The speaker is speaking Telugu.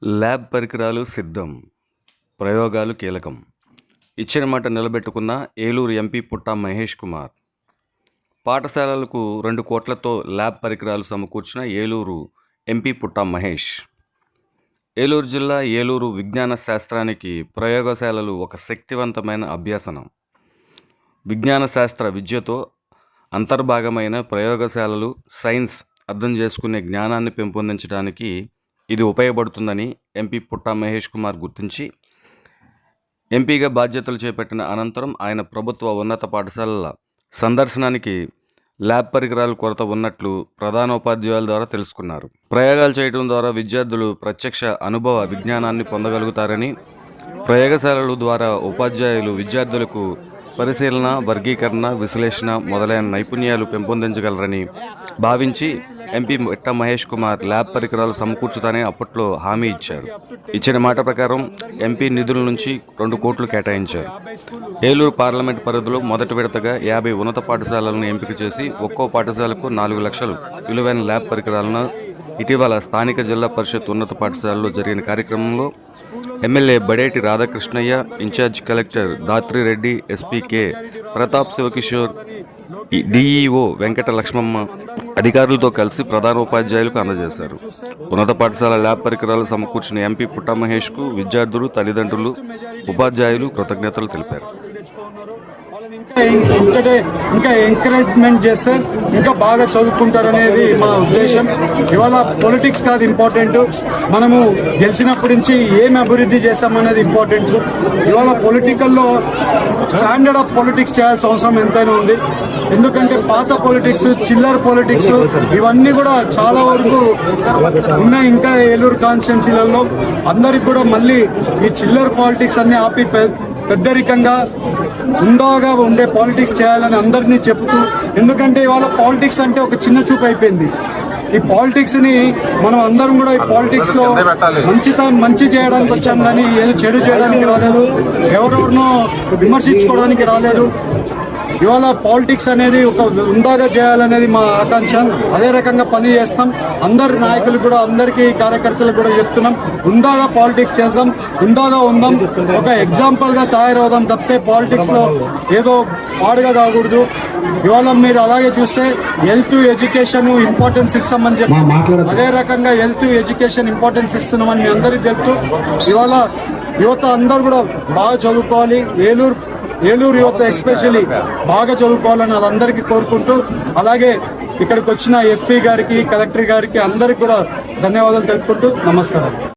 ల్యాబ్ పరికరాలు సిద్ధం, ప్రయోగాలు కీలకం. ఇచ్చిన మాట నిలబెట్టుకున్న ఏలూరు ఎంపీ పుట్టా మహేష్ కుమార్. పాఠశాలలకు 2 కోట్లతో ల్యాబ్ పరికరాలు సమకూర్చిన ఏలూరు ఎంపీ పుట్టా మహేష్. ఏలూరు జిల్లా ఏలూరు విజ్ఞాన శాస్త్రానికి ప్రయోగశాలలు ఒక శక్తివంతమైన అభ్యాసనం. విజ్ఞాన శాస్త్ర విద్యతో అంతర్భాగమైన ప్రయోగశాలలు సైన్స్ అర్థం చేసుకునే జ్ఞానాన్ని పెంపొందించడానికి ఇది ఉపయోగపడుతుందని ఎంపీ పుట్టా మహేష్ కుమార్ గుర్తించి ఎంపీగా బాధ్యతలు చేపట్టిన అనంతరం ఆయన ప్రభుత్వ ఉన్నత పాఠశాలల సందర్శనానికి ల్యాబ్ పరికరాల కొరత ఉన్నట్లు ప్రధానోపాధ్యాయుల ద్వారా తెలుసుకున్నారు. ప్రయోగాలు చేయడం ద్వారా విద్యార్థులు ప్రత్యక్ష అనుభవ విజ్ఞానాన్ని పొందగలుగుతారని, ప్రయోగశాలల ద్వారా ఉపాధ్యాయులు విద్యార్థులకు పరిశీలన, వర్గీకరణ, విశ్లేషణ మొదలైన నైపుణ్యాలు పెంపొందించగలరని భావించి ఎంపీ పుట్టా మహేష్ కుమార్ ల్యాబ్ పరికరాలు సమకూర్చుతానని అప్పట్లో హామీ ఇచ్చారు. ఇచ్చిన మాట ప్రకారం ఎంపీ నిధుల నుంచి 2 కోట్లు కేటాయించారు. ఏలూరు పార్లమెంట్ పరిధిలో మొదటి విడతగా 50 ఉన్నత పాఠశాలలను ఎంపిక చేసి ఒక్కో పాఠశాలకు 4 లక్షలు విలువైన ల్యాబ్ పరికరాలను ఇటీవల స్థానిక జిల్లా పరిషత్ ఉన్నత పాఠశాలలో జరిగిన కార్యక్రమంలో MLA Badeti Radhakrishnayya, incharge collector Dhatri Reddy, SP K Pratap Shivakishore, DEO Venkata Lakshmamma అధికారులతో కలిసి ప్రధానోపాధ్యాయులకు అందజేశారు. ఉన్నత పాఠశాల ల్యాబ్ పరికరాలు సమకూర్చిన ఎంపీ పుట్టా మహేష్కు విద్యార్థులు, తల్లిదండ్రులు, ఉపాధ్యాయులు కృతజ్ఞతలు తెలిపారు. ఇంకా ఎంకరేజ్మెంట్ చేస్తే ఇంకా బాగా చదువుకుంటారనేది మా ఉద్దేశం. ఇవాళ పొలిటిక్స్ కాదు ఇంపార్టెంట్, మనము గెలిచినప్పటి నుంచి ఏం అభివృద్ధి చేస్తామనేది ఇంపార్టెంట్. ఇవాళ పొలిటికల్లో స్టాండర్డ్ ఆఫ్ పొలిటిక్స్ చేయాల్సిన అవసరం ఎంతైనా ఉంది. ఎందుకంటే పాత పొలిటిక్స్, చిల్లర పొలిటిక్స్ ఇవన్నీ కూడా చాలా వరకు ఉన్నాయి. ఇంకా ఏలూరు కాన్స్టిట్యున్సీలలో అందరికి కూడా మళ్ళీ ఈ చిల్లర పాలిటిక్స్ అన్ని ఆపి పెద్దరికంగా ఉందాగా ఉండే పాలిటిక్స్ చేయాలని అందరినీ చెప్తూ, ఎందుకంటే ఇవాళ పాలిటిక్స్ అంటే ఒక చిన్న చూపు అయిపోయింది. ఈ పాలిటిక్స్ ని మనం అందరం కూడా ఈ పాలిటిక్స్ లో మంచి చేయడానికి వచ్చాం కానీ ఏదో చెడు చేయడానికి రాలేదు, ఎవరెవరినో విమర్శించుకోవడానికి రాలేదు. ఇవాళ పాలిటిక్స్ అనేది ఒక ఉందాగా చేయాలనేది మా ఆకాంక్ష. అదే రకంగా పని చేస్తాం. అందరి నాయకులు కూడా, అందరికీ కార్యకర్తలకు కూడా చెప్తున్నాం, ఉందాగా పాలిటిక్స్ చేస్తాం, ఉందాగా ఉందాం, ఒక ఎగ్జాంపుల్ గా తయారవుదాం తప్పితే పాలిటిక్స్ లో ఏదో పాడుగా కాకూడదు. ఇవాళ మీరు అలాగే చూస్తే హెల్త్, ఎడ్యుకేషన్ ఇంపార్టెన్స్ ఇస్తామని చెప్పి, అదే రకంగా హెల్త్, ఎడ్యుకేషన్ ఇంపార్టెన్స్ ఇస్తున్నామని మీ అందరికీ తెలుపుతూ, ఇవాళ యువత అందరూ కూడా బాగా చదువుకోవాలి, ఏలూరు యువత ఎస్పెషల్లీ బాగా చదువుకోవాలని వాళ్ళందరికీ కోరుకుంటూ, అలాగే ఇక్కడికి వచ్చిన ఎస్పీ గారికి, కలెక్టర్ గారికి అందరికీ కూడా ధన్యవాదాలు తెలుపుకుంటూ నమస్కారం.